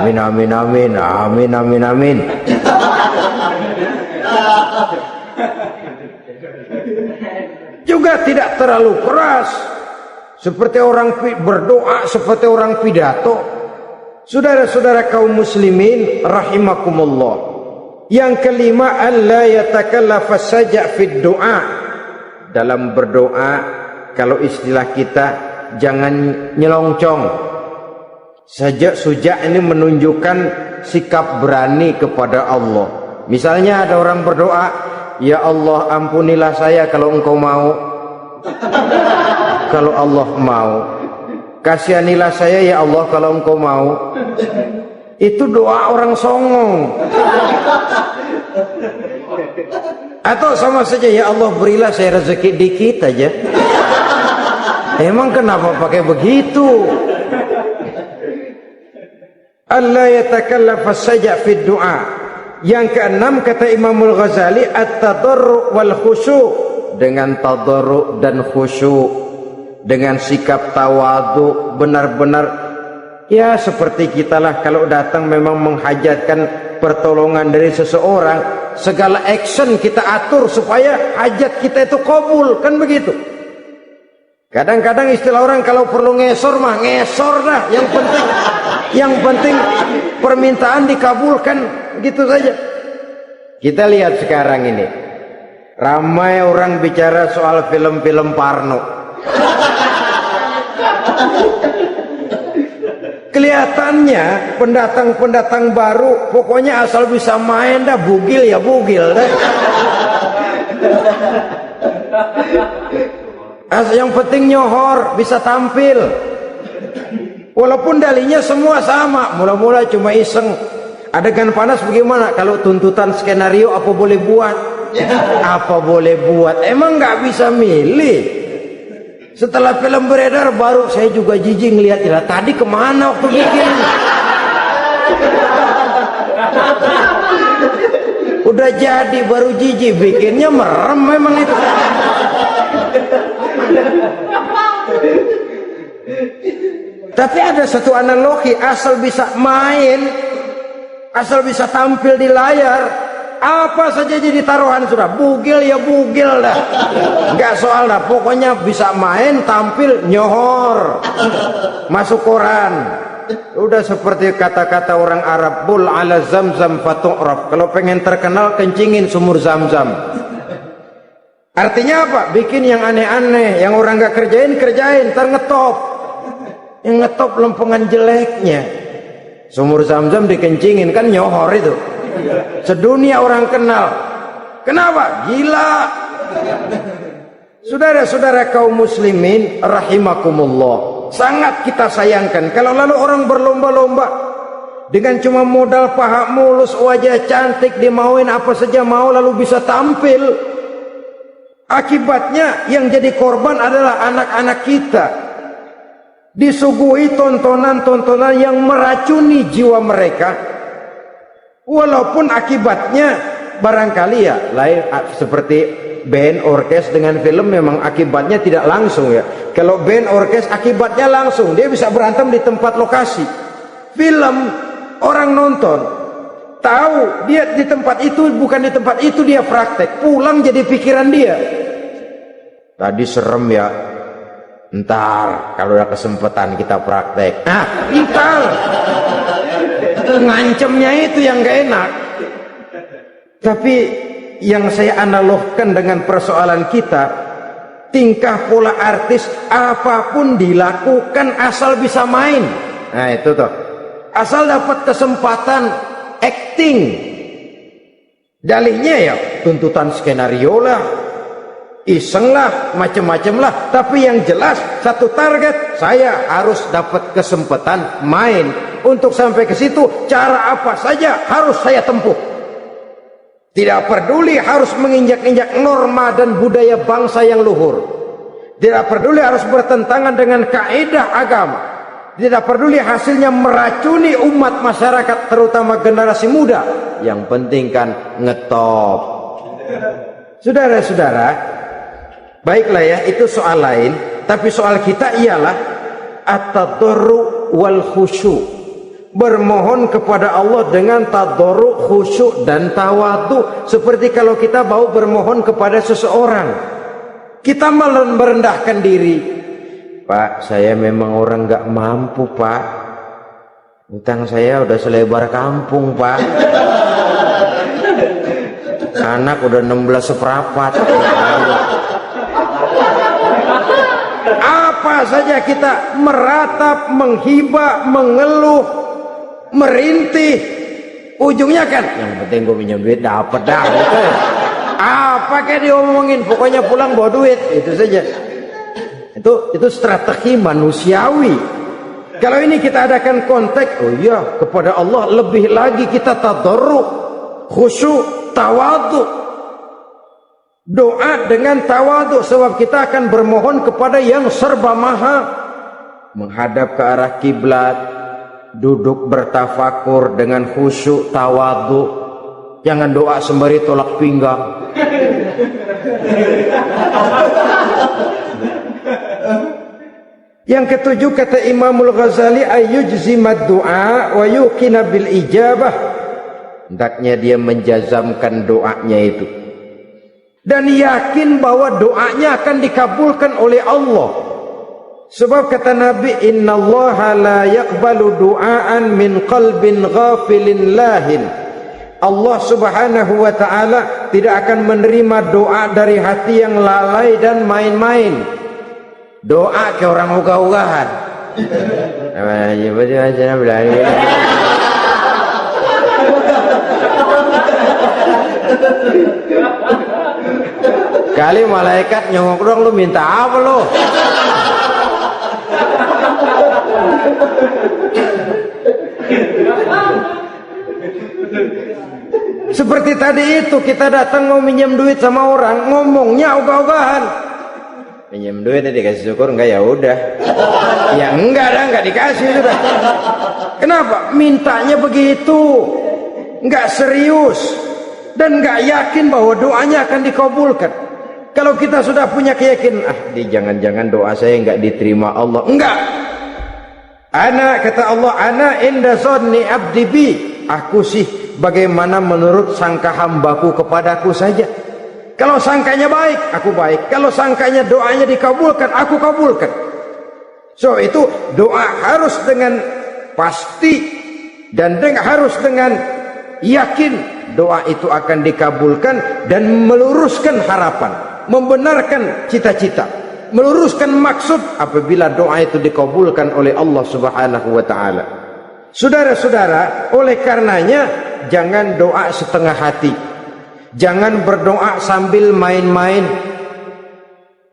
Amin, amin, amin, amin, amin, amin. Juga tidak terlalu keras, seperti orang berdoa, seperti orang pidato. Saudara-saudara kaum muslimin rahimakumullah. Yang kelima, alla yatakallafa saja' fid du'a. Dalam berdoa, kalau istilah kita, jangan nyelongcong. Suja' ini menunjukkan sikap berani kepada Allah. Misalnya ada orang berdoa, ya Allah ampunilah saya kalau engkau mau. Kalau Allah mau. Kasihanilah saya ya Allah kalau engkau mau. Itu doa orang songong. Atau sama saja, ya Allah berilah saya rezeki dikit aja. Emang kenapa pakai begitu? Allah yatakallafa saja fid du'a. Yang keenam kata Imamul Ghazali, at-tadarru' wal khusyu'. Dengan tadarru' dan khusyuk, dengan sikap tawadu, benar-benar ya seperti kita lah kalau datang memang menghajatkan pertolongan dari seseorang, segala action kita atur supaya hajat kita itu kabul, kan begitu. Kadang-kadang istilah orang kalau perlu ngesor mah ngesor dah, yang penting permintaan dikabulkan, gitu saja. Kita lihat sekarang ini ramai orang bicara soal film-film Parno. Kelihatannya pendatang-pendatang baru pokoknya asal bisa main dah, bugil ya bugil dah. Yang penting nyohor, bisa tampil. Walaupun dalinya semua sama, mula-mula cuma iseng. Adegan panas bagaimana? Kalau tuntutan skenario apa boleh buat? Apa boleh buat? Emang nggak bisa milih. Setelah film beredar baru saya juga jijik ngeliat, ya tadi kemana waktu bikin? Udah jadi baru jijik, bikinnya merem memang itu. Tapi ada satu analogi, asal bisa main, asal bisa tampil di layar, apa saja jadi taruhan sudah, bugil ya bugil dah, nggak soal dah, pokoknya bisa main, tampil, nyohor, masuk koran. Udah seperti kata-kata orang Arab, bul ala zamzam fatu'raf. Kalau pengen terkenal kencingin sumur Zamzam. Artinya apa? Bikin yang aneh-aneh, yang orang nggak kerjain, ntar ngetop. Yang ngetop lempengan jeleknya. Sumur Zamzam dikencingin, kan nyohor itu. Sedunia orang kenal. Kenapa? Gila. Saudara-saudara kaum muslimin rahimakumullah, sangat kita sayangkan kalau lalu orang berlomba-lomba dengan cuma modal paha mulus, wajah cantik, dimauin apa saja mau, lalu bisa tampil. Akibatnya yang jadi korban adalah anak-anak kita, disuguhi tontonan-tontonan yang meracuni jiwa mereka. Walaupun akibatnya barangkali ya lain, seperti band orkes dengan film memang akibatnya tidak langsung ya. Kalau band orkes akibatnya langsung, dia bisa berantem di tempat lokasi. Film orang nonton tahu dia di tempat itu, bukan di tempat itu dia praktek, pulang jadi pikiran dia, tadi serem ya, ntar kalau ada kesempatan kita praktek. Ntar ngancemnya itu yang gak enak. Tapi yang saya analogkan dengan persoalan kita, tingkah pola artis apapun dilakukan asal bisa main. Nah itu tuh, asal dapat kesempatan acting, dalihnya ya tuntutan skenario lah, iseng lah, macem-macem lah. Tapi yang jelas satu target, saya harus dapat kesempatan main. Untuk sampai ke situ cara apa saja harus saya tempuh. Tidak peduli harus menginjak-injak norma dan budaya bangsa yang luhur. Tidak peduli harus bertentangan dengan kaidah agama. Tidak peduli hasilnya meracuni umat masyarakat, terutama generasi muda. Yang penting kan ngetop. Saudara-saudara, baiklah ya, itu soal lain. Tapi soal kita ialah at-tadarru wal khusyu'. Bermohon kepada Allah dengan tadarru', khusyuk dan tawadu. Seperti kalau kita mau bermohon kepada seseorang, kita malah merendahkan diri. Pak, saya memang orang gak mampu pak, utang saya udah selebar kampung pak. anak udah 16 seperempat. Apa saja kita meratap, menghibah, mengeluh, merintih, ujungnya kan yang penting gue minjem duit dapat dah gitu. Apa kayak diomongin, pokoknya pulang bawa duit, itu saja. Itu strategi manusiawi. Kalau ini kita adakan konteks, oh iya, kepada Allah lebih lagi kita tadarruk, khusyuk, tawadhu. Doa dengan tawadhu, sebab kita akan bermohon kepada yang serba maha. Menghadap ke arah kiblat, duduk bertafakur dengan khusyuk, tawadhu. Jangan doa sembari tolak pinggang. Yang ketujuh, kata Imamul Ghazali, ayyujzimad du'a wa yuqina bil ijabah. Hendaknya dia menjazamkan doanya itu dan yakin bahwa doanya akan dikabulkan oleh Allah. Sebab kata Nabi, innallaha la yaqbalu du'aan min qalbin ghafilin lahin. Allah subhanahu wa ta'ala tidak akan menerima doa dari hati yang lalai dan main-main. Doa ke orang ugah-ugahan. Kali malaikat nyongok dong, lu minta apa lu? Seperti tadi itu, kita datang mau minjem duit sama orang, ngomongnya ogah-ogahan. Minjem duit dikasih syukur enggak, ya udah. Ya enggak dah, enggak dikasih sudah. Kenapa? Mintanya begitu, enggak serius dan enggak yakin bahwa doanya akan dikabulkan. Kalau kita sudah punya keyakinan, jangan-jangan doa saya enggak diterima Allah. Enggak. Ana, kata Allah, ana inda zanni abdi bi. Aku sih bagaimana menurut sangka hambaku kepadaku saja. Kalau sangkanya baik, aku baik. Kalau sangkanya doanya dikabulkan, aku kabulkan. So itu doa harus dengan pasti dan harus dengan yakin doa itu akan dikabulkan dan meluruskan harapan, membenarkan cita-cita, meluruskan maksud apabila doa itu dikabulkan oleh Allah Subhanahu wa taala. Saudara-saudara, oleh karenanya jangan doa setengah hati. Jangan berdoa sambil main-main.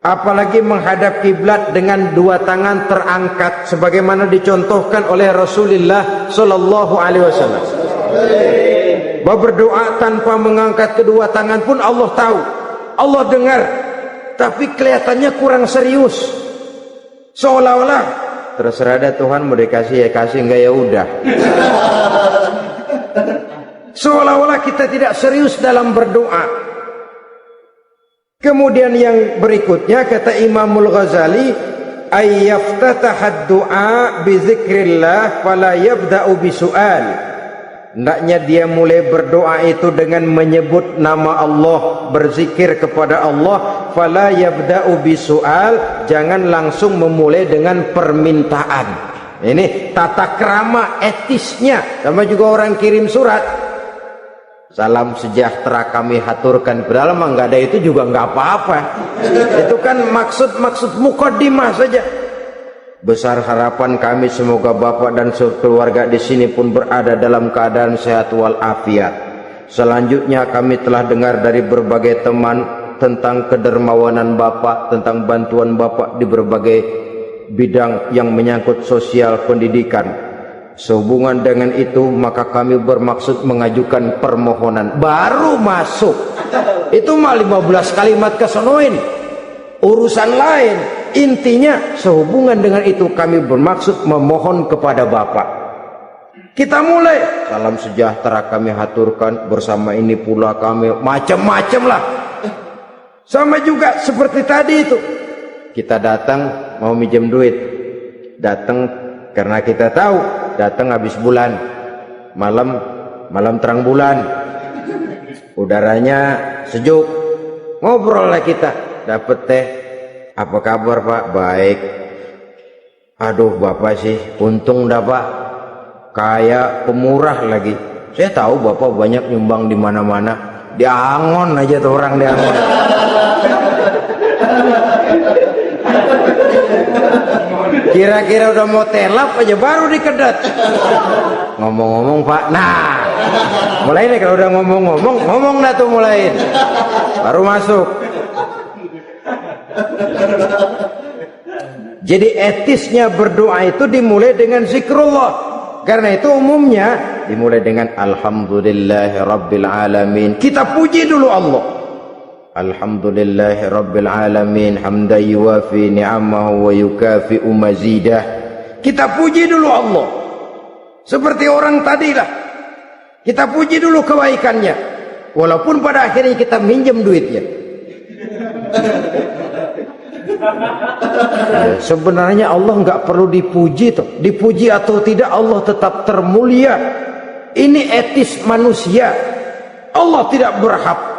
Apalagi menghadap kiblat dengan dua tangan terangkat sebagaimana dicontohkan oleh Rasulullah sallallahu alaihi wasallam. Bahwa berdoa tanpa mengangkat kedua tangan pun Allah tahu, Allah dengar, tapi kelihatannya kurang serius. Seolah-olah terserah ada Tuhan, mau dikasih ya kasih, enggak ya udah. Seolah-olah kita tidak serius dalam berdoa. Kemudian yang berikutnya, kata Imamul Ghazali, ayyaftatahad du'a bi zikrillah fala yabda'u bi su'al. Hendaknya dia mulai berdoa itu dengan menyebut nama Allah, berzikir kepada Allah. Fala yabda'u bi su'al, jangan langsung memulai dengan permintaan. Ini tata krama etisnya. Sama juga orang kirim surat, salam sejahtera kami haturkan, padahal mah nggak ada itu juga nggak apa-apa. Itu kan maksud mukaddimah saja. Besar harapan kami semoga Bapak dan keluarga di sini pun berada dalam keadaan sehat walafiat. Selanjutnya kami telah dengar dari berbagai teman tentang kedermawanan Bapak, tentang bantuan Bapak di berbagai bidang yang menyangkut sosial pendidikan. Sehubungan dengan itu maka kami bermaksud mengajukan permohonan. Baru masuk itu mah 15 kalimat kesonoin, urusan lain. Intinya sehubungan dengan itu kami bermaksud memohon kepada Bapak. Kita mulai, salam sejahtera kami haturkan, bersama ini pula kami, macam-macam lah. Sama juga seperti tadi itu, kita datang mau minjem duit, datang karena kita tahu datang habis bulan, malam terang bulan, udaranya sejuk, ngobrol lah kita, dapet teh, apa kabar Pak? Baik. Aduh Bapak sih untung dah Pak, kayak pemurah lagi. Saya tahu Bapak banyak nyumbang di mana-mana, Diangon aja tuh orang diangon. Kira-kira udah mau telap aja baru dikedat. Ngomong-ngomong Pak, nah mulai nih kalau udah ngomong dah tuh mulai, baru masuk. Jadi etisnya berdoa itu dimulai dengan zikrullah. Karena itu umumnya dimulai dengan Alhamdulillahi Rabbil Alamin. Kita puji dulu Allah. Alhamdulillahi Rabbil Alamin hamdan yuwafi ni'amahu wa yukafi'u mazidah. Kita puji dulu Allah. Seperti orang tadilah. Kita puji dulu kebaikannya. Walaupun pada akhirnya kita minjem duitnya. Sebenarnya Allah nggak perlu dipuji toh. Dipuji atau tidak Allah tetap termulia. Ini etis manusia. Allah tidak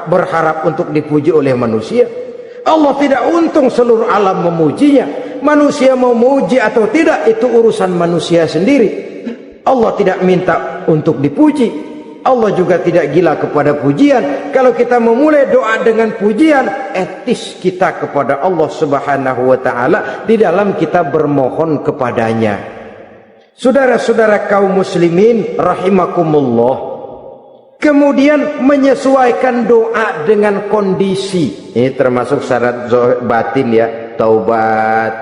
berharap untuk dipuji oleh manusia. Allah tidak untung seluruh alam memujinya. Manusia mau memuji atau tidak itu urusan manusia sendiri. Allah tidak minta untuk dipuji. Allah juga tidak gila kepada pujian. Kalau kita memulai doa dengan pujian, etis kita kepada Allah Subhanahu wa taala di dalam kita bermohon kepadanya. Saudara-saudara kaum muslimin rahimakumullah, kemudian menyesuaikan doa dengan kondisi. Ini termasuk syarat batin ya, taubat,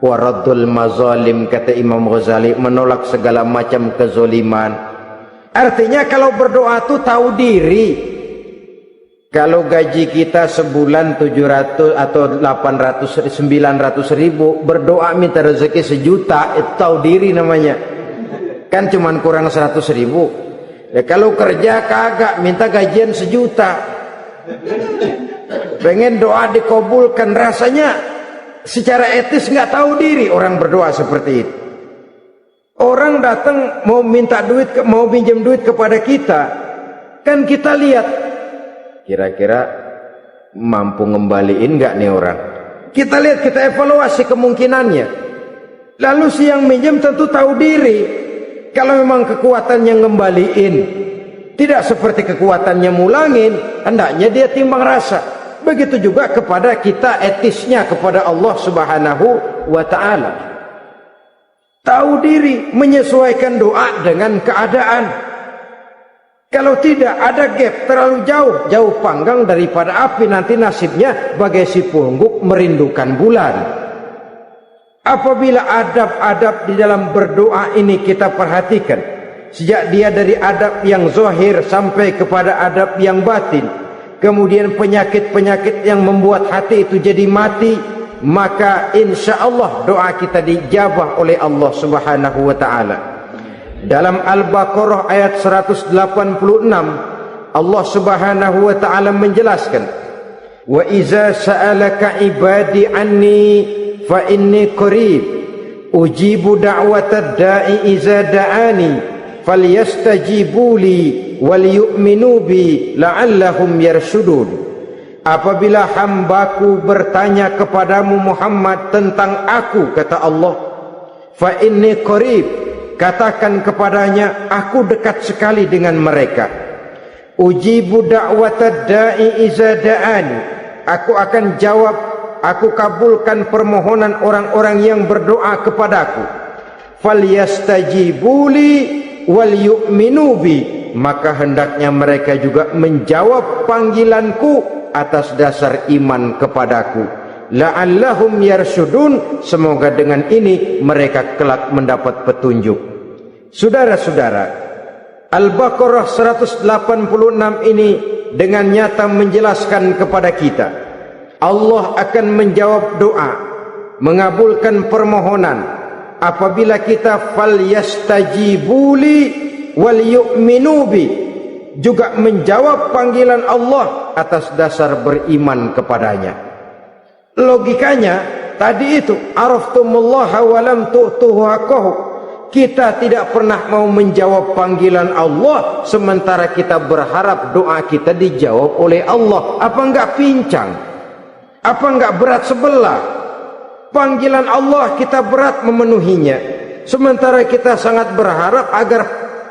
waraddul mazalim, kata Imam Ghazali, menolak segala macam kezoliman. Artinya kalau berdoa tuh tahu diri. Kalau gaji kita sebulan 700 atau 800 900 ribu, berdoa minta rezeki 1 juta, itu tahu diri namanya. Kan cuman kurang 100 ribu. Ya, kalau kerja kagak minta gajian 1 juta. Pengen doa dikabulkan, rasanya secara etis nggak tahu diri orang berdoa seperti itu. Orang datang mau minta duit, mau pinjam duit kepada kita, kan kita lihat kira-kira mampu ngembaliin nggak nih orang. Kita lihat, kita evaluasi kemungkinannya. Lalu si yang minjem tentu tahu diri. Kalau memang kekuatannya ngembaliin tidak seperti kekuatannya mulangin, hendaknya dia timbang rasa. Begitu juga kepada kita etisnya kepada Allah Subhanahu wa ta'ala. Tahu diri, menyesuaikan doa dengan keadaan. Kalau tidak ada gap terlalu jauh panggang daripada api, nanti nasibnya bagai si pungguk merindukan bulan. Apabila adab-adab di dalam berdoa ini kita perhatikan, sejak dia dari adab yang zahir sampai kepada adab yang batin, kemudian penyakit-penyakit yang membuat hati itu jadi mati, maka insya Allah doa kita dijabah oleh Allah Subhanahu wa ta'ala. Dalam Al-Baqarah ayat 186 Allah Subhanahu wa ta'ala menjelaskan, wa iza sa'alaka ibadi anni fa inni qarib ujibu da'watad da'i iza da'ani falyastajibuli wal yu'minu bi la'allahum yarshudun. Apabila hambaku bertanya kepadamu Muhammad tentang aku, kata Allah, fa inni qarib, katakan kepadanya aku dekat sekali dengan mereka. Ujibu da'watad da'i iza da'ani, aku akan jawab, aku kabulkan permohonan orang-orang yang berdoa kepadaku. Falyastajibuli wal yu'minu bi, maka hendaknya mereka juga menjawab panggilanku atas dasar iman kepadaku. La'allahum yarshudun, semoga dengan ini mereka kelak mendapat petunjuk. Saudara-saudara, Al-Baqarah 186 ini dengan nyata menjelaskan kepada kita, Allah akan menjawab doa, mengabulkan permohonan apabila kita falyastajibuli wal yu'minu bi, juga menjawab panggilan Allah atas dasar beriman kepadanya. Logikanya tadi itu, araftumullaha wa lam tu'tuhu haqqahu. Kita tidak pernah mau menjawab panggilan Allah sementara kita berharap doa kita dijawab oleh Allah. Apa enggak pincang? Apa enggak berat sebelah? Panggilan Allah kita berat memenuhinya, sementara kita sangat berharap agar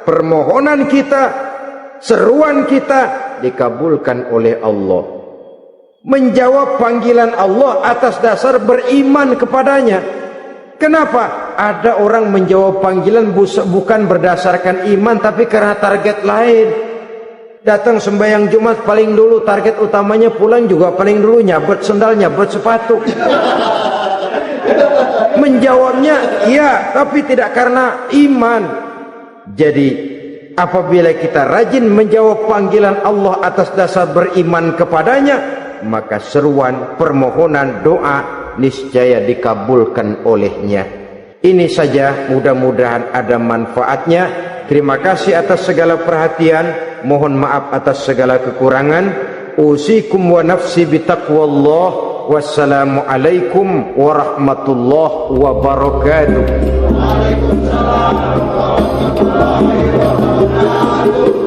permohonan kita, seruan kita dikabulkan oleh Allah. Menjawab panggilan Allah atas dasar beriman kepadanya. Kenapa? Ada orang menjawab panggilan bukan berdasarkan iman, tapi karena target lain. Datang sembahyang Jumat paling dulu, target utamanya pulang juga paling dulu nyabet sendal, nyabet sepatu. Menjawabnya ya, tapi tidak karena iman. Jadi apabila kita rajin menjawab panggilan Allah atas dasar beriman kepadanya, maka seruan, permohonan, doa niscaya dikabulkan olehnya. Ini saja, mudah-mudahan ada manfaatnya. Terima kasih atas segala perhatian, mohon maaf atas segala kekurangan. Usikum wa nafsi bitaqwallah. Wassalamu alaikum warahmatullahi wabarakatuh. Waalaikumsalam warahmatullahi wabarakatuh.